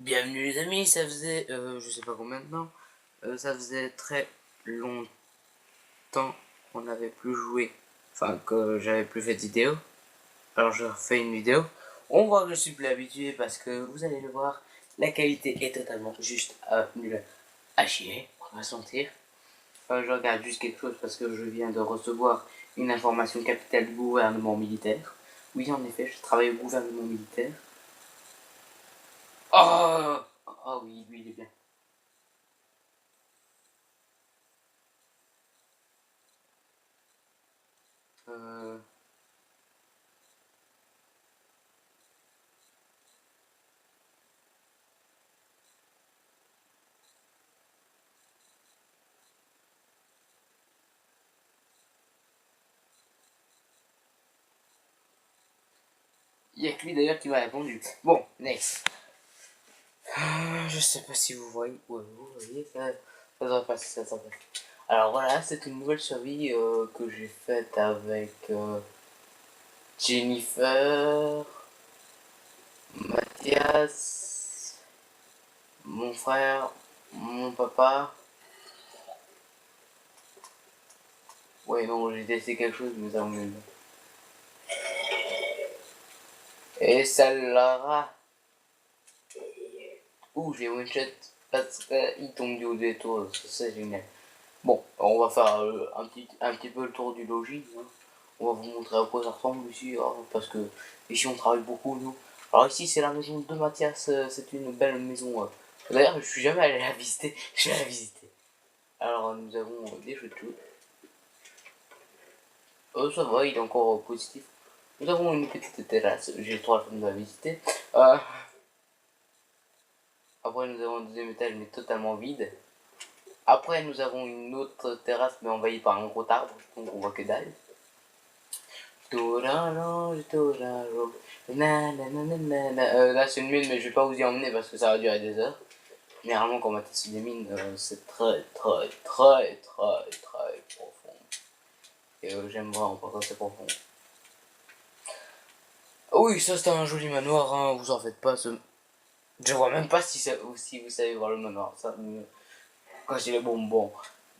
Bienvenue les amis, ça faisait, je sais pas combien de temps, ça faisait très longtemps qu'on n'avait plus joué, enfin que j'avais plus fait de vidéo, alors je refais une vidéo. On voit que je suis plus habitué parce que vous allez le voir, la qualité est totalement juste nulle à chier, on va se mentir. Je regarde juste quelque chose parce que je viens de recevoir une information capitale du gouvernement militaire. Oui en effet, je travaille au gouvernement militaire. Oh, oh oui, lui il est bien. Euh, Il y a que lui d'ailleurs qui m'a répondu. Bon, next. Je sais pas si vous voyez. Ouais, vous voyez, ça devrait passer, ça devrait passer. Alors voilà, c'est une nouvelle survie que j'ai faite avec Jennifer, Mathias, mon frère, mon papa. Ouais, non, j'ai testé quelque chose, mais ça me. Et celle-là. Ouh, j'ai one shot parce qu'il tombe du haut des tours, c'est génial. Bon, on va faire un petit peu le tour du logis, hein. On va vous montrer à quoi ça ressemble ici, hein, parce que ici on travaille beaucoup nous. Alors ici c'est la maison de Mathias, c'est une belle maison. D'ailleurs je suis jamais allé la visiter, je vais la visiter. Alors nous avons des jeux de tout. Ça va, il est encore positif. Nous avons une petite terrasse, j'ai trop la de la visiter. Après nous avons un deuxième étage mais totalement vide. Après nous avons une autre terrasse mais envahie par un gros arbre, donc on voit que dalle. Là c'est une mine mais je vais pas vous y emmener parce que ça va durer des heures. Généralement quand on va tester des mines c'est très profond. Et j'aime vraiment pas quand c'est profond. Oh oui ça c'était un joli manoir, hein, vous en faites pas. Je vois même pas si vous savez voir le manoir. Ça, quand j'ai les bonbons.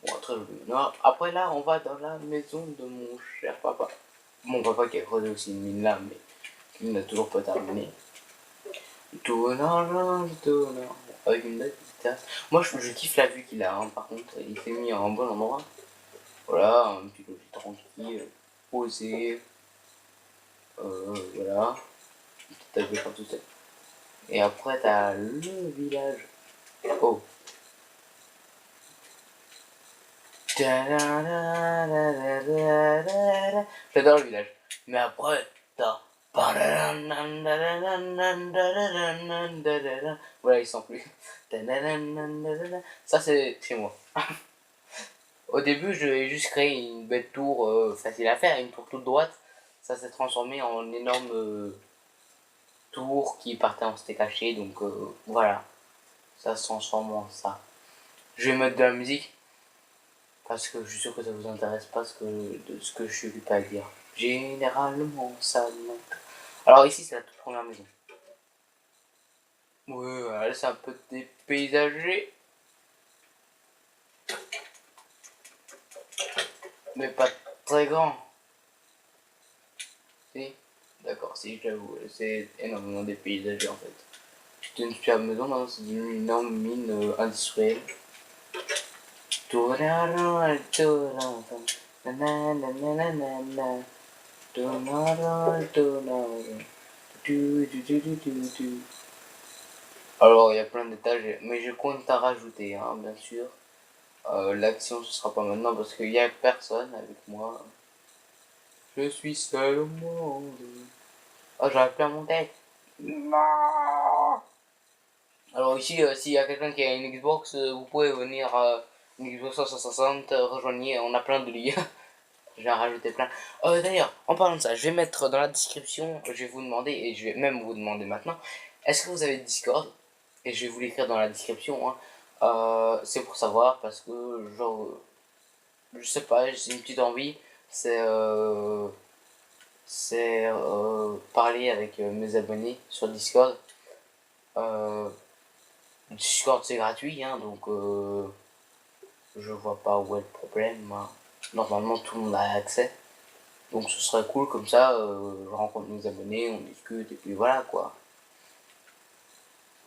Bon, très joli manoir. Après là on va dans la maison de mon cher papa. Mon papa qui a creusé aussi une mine là mais qui n'a toujours pas terminé. Tout en argent, tout en argent. Avec une belle petite terrasse. Moi je kiffe la vue qu'il a, hein, par contre, il s'est mis à un bon endroit. Voilà, un petit logis tranquille, posé. Voilà. T'as vu comme tout ça. Et après t'as le village. Oh. J'adore le village. Mais après, t'as. Voilà, il sent plus. Ça, c'est chez moi. Au début, je vais juste créer une belle tour facile à faire, une tour toute droite. Ça s'est transformé en énorme tour qui partait en steak haché. Donc voilà, ça se transforme en ça. Je vais mettre de la musique parce que je suis sûr que ça vous intéresse pas de ce que je vais pas dire. Généralement, ça. Alors ici, c'est la toute première maison. Ouais, là c'est un peu dépaysagé, mais pas très grand. Si, d'accord, si, j'avoue, c'est énormément dépaysagé en fait. C'était une superbe maison, maintenant c'est une énorme mine industrielle. Alors il y a plein d'étages, mais je compte à rajouter, hein, bien sûr. L'action ce sera pas maintenant parce qu'il y a personne avec moi. Je suis seul au monde. Oh, j'arrive plus à monter. Non. Alors ici, s'il y a quelqu'un qui a une Xbox, vous pouvez venir une Xbox 360, rejoignez, on a plein de lits. Je vais en rajouter plein. D'ailleurs, en parlant de ça, je vais mettre dans la description, je vais vous demander, et je vais même vous demander maintenant, est-ce que vous avez Discord? Et je vais vous l'écrire dans la description, hein. C'est pour savoir, parce que, genre, je sais pas, j'ai une petite envie, c'est parler avec mes abonnés sur Discord. Discord c'est gratuit, hein, donc je vois pas où est le problème, hein. Normalement tout le monde a accès. Donc ce serait cool comme ça, je rencontre mes abonnés, on discute et puis voilà quoi.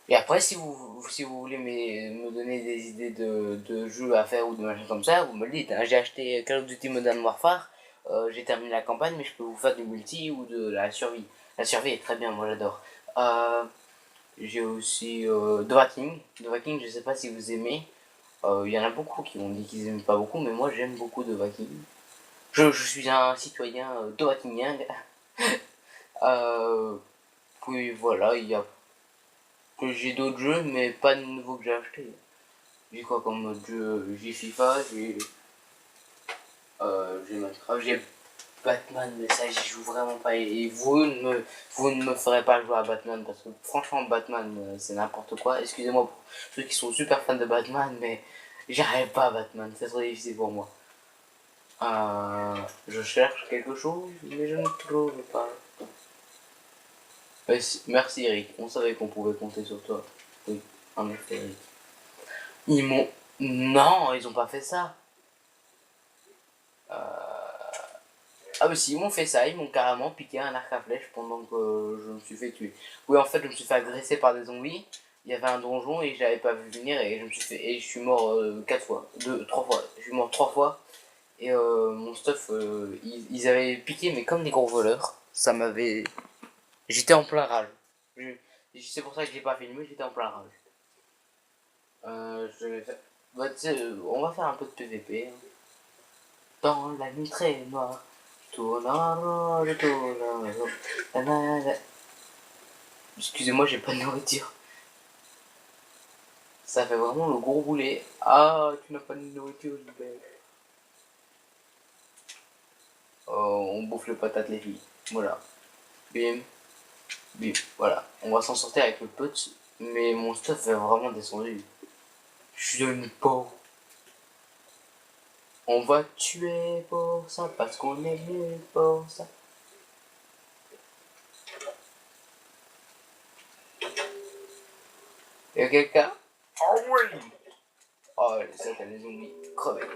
Et après si vous voulez me donner des idées de jeux à faire ou de machins comme ça, vous me le dites, hein. J'ai acheté Call of Duty Modern Warfare, j'ai terminé la campagne mais je peux vous faire du multi ou de la survie. La survie est très bien, moi j'adore. J'ai aussi The Viking. The Viking, je sais pas si vous aimez. Il y en a beaucoup qui m'ont dit qu'ils aiment pas beaucoup, mais moi j'aime beaucoup The Viking. Je suis un citoyen The Vikingien. Euh, Puis voilà, il y a que j'ai d'autres jeux, mais pas de nouveaux que j'ai acheté. J'ai quoi comme autre jeu? J'ai FIFA, j'ai Minecraft, j'ai Batman, mais ça j'y joue vraiment pas. Et vous ne me ferez pas jouer à Batman parce que franchement, Batman c'est n'importe quoi. Excusez-moi pour ceux qui sont super fans de Batman, mais j'arrive pas à Batman, c'est trop difficile pour moi. Je cherche quelque chose, mais je ne trouve pas. Merci Eric, on savait qu'on pouvait compter sur toi. Oui, en effet Eric. Ils m'ont... Non, ils ont pas fait ça. Ah mais si, ils m'ont fait ça, ils m'ont carrément piqué un arc à flèche pendant que je me suis fait tuer. Oui, en fait, je me suis fait agresser par des zombies. Il y avait un donjon et j'avais pas vu venir et je suis mort 4 fois, 3 fois. Je suis mort 3 fois et mon stuff, ils avaient piqué mais comme des gros voleurs. Ça m'avait... J'étais en plein rage. C'est pour ça que j'ai pas filmé, j'étais en plein rage. Je vais faire... Bah, tu sais, on va faire un peu de PVP, hein. Dans la nuit très noire, je tourne en rond, je tourne en rond. Nanana. Excusez-moi, j'ai pas de nourriture. Ça fait vraiment le gros boulet. Ah, tu n'as pas de nourriture, Gilbert. On bouffe les patates, les filles. Voilà. Bim, bim. Voilà. On va s'en sortir avec le petit. Mais mon stuff est vraiment descendu. Je suis devenu pauvre. On va tuer pour ça parce qu'on est mieux pour ça. Y'a quelqu'un? Oh oui! Oh, ça, t'as les zombies. Crevé.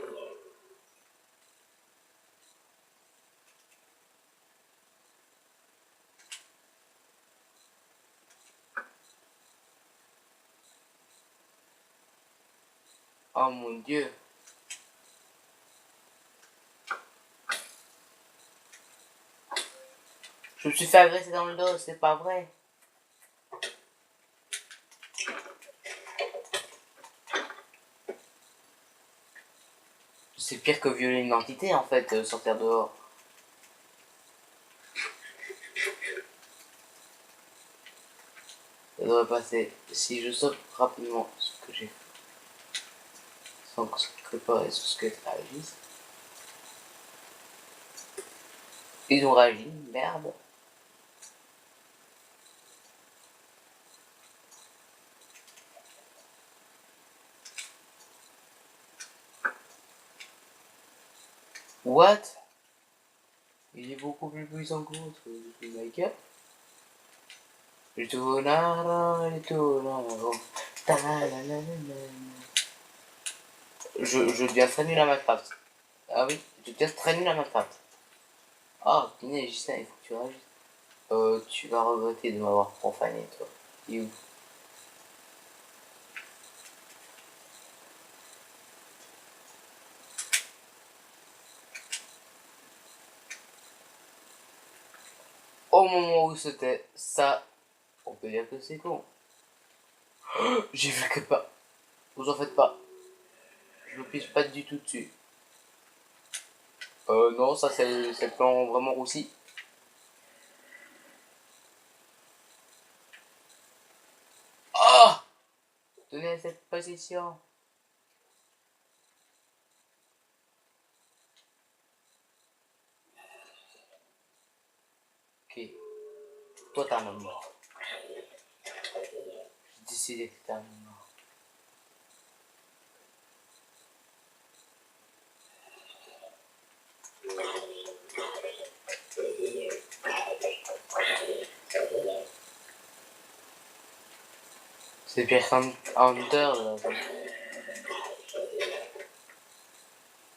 Oh mon dieu. Je me suis fait agresser dans le dos, c'est pas vrai. C'est pire que violer une entité en fait, sortir dehors. Ça devrait passer. Si je saute rapidement ce que j'ai fait, sans que préparer ce que réagisse. Ils ont réagi, merde. What? Il est beaucoup plus puissant que l'autre, Michael. Je tourne en rond, je tourne en rond. Je deviens très nul à Minecraft. Ah oui, je deviens très nul à Minecraft. Ah, punaise, Gislain, il faut que tu réagisses. Tu vas regretter de m'avoir profané, toi. Et où? Au moment où c'était ça, on peut dire que c'est con. J'ai vu que pas. Vous en faites pas. Je me pisse pas du tout dessus. Non, ça c'est le plan vraiment roussi. Oh! Tenez cette position. Ok. Toi t'es un homme mort. J'ai décidé que t'es un homme mort. C'est pire qu'un Hunter là.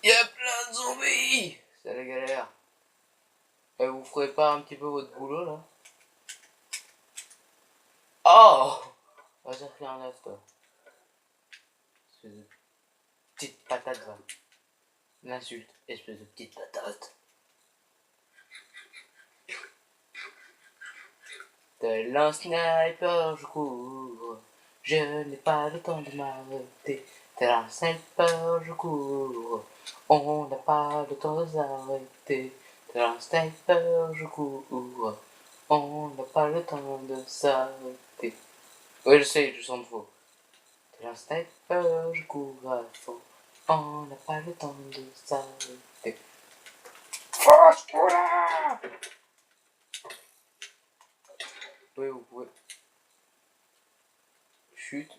Y'a plein de zombies! C'est la galère. Et vous ferez pas un petit peu votre boulot là? Oh! Va chercher un œuf toi. Espèce de petite patate va. L'insulte, espèce de petite patate. Tel un sniper, je cours. Je n'ai pas le temps de m'arrêter. Tel un sniper, je cours. On n'a pas le temps de s'arrêter. Tel un sniper, je cours. On n'a pas le temps de s'arrêter. Oui, je sais, je sens faux. Tel un sniper, je cours à fond. On n'a pas le temps de s'arrêter. Force pour là! Oui, vous pouvez. Chute.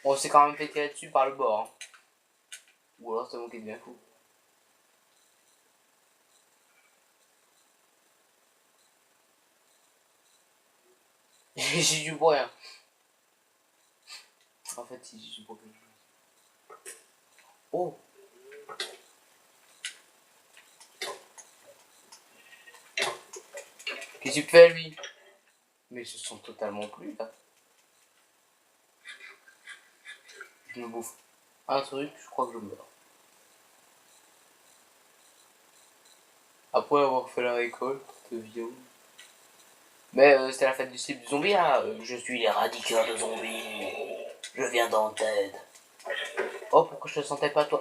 On s'est quand même fait tirer dessus par le bord. Hein. Ou alors c'est moi qui est bien fou. J'ai du bruit. Hein. En fait, si j'ai du bruit. Oh! Qu'est-ce que tu fais lui? Mais ils se sont totalement plus là. Je me bouffe un truc, je crois que je meurs. Après avoir fait la récolte de viande. Mais c'était la fête du slip du zombie là. Je suis l'éradiqueur de zombies. Je viens dans t'aide. Oh, pourquoi je te sentais pas toi?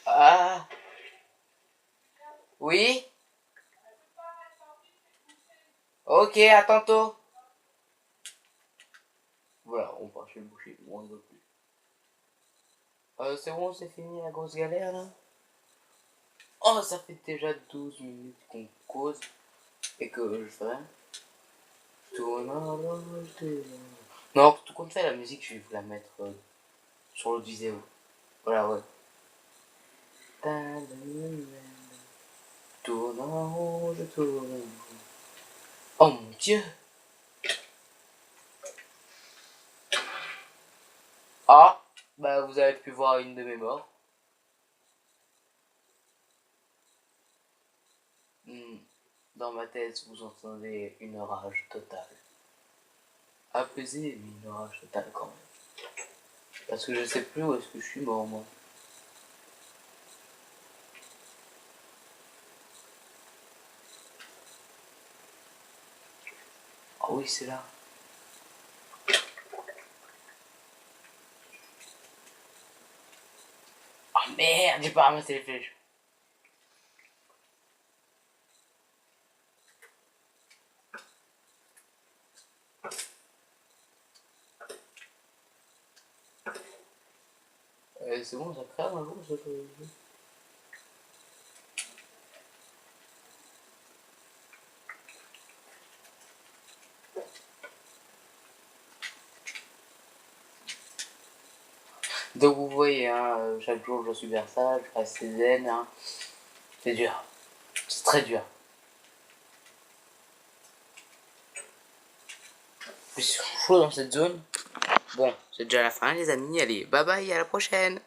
Ah! Oui? Ok, à tantôt. Voilà, on part chez le boucher, on rigole plus. C'est bon, c'est fini la grosse galère là? Oh, ça fait déjà 12 minutes qu'on cause et que je fais. Non, tout compte fait, la musique, je vais vous la mettre sur l'autre vidéo. Voilà, ouais. Tourne en rond, je tourne en rond. Oh mon dieu! Ah! Bah, vous avez pu voir une de mes morts. Dans ma tête, vous entendez une rage totale. Apaisée, mais une rage totale quand même. Parce que je sais plus où est-ce que je suis mort, moi. Ah oui, c'est là. Ah merde, j'ai pas ramassé les flèches. C'est bon, ça crame un jour, ça peut... Donc vous voyez, hein, chaque jour je suis vers ça, je reste zen, hein. C'est dur. C'est très dur. Je suis chaud dans cette zone. Bon, c'est déjà la fin les amis, allez, bye bye, à la prochaine.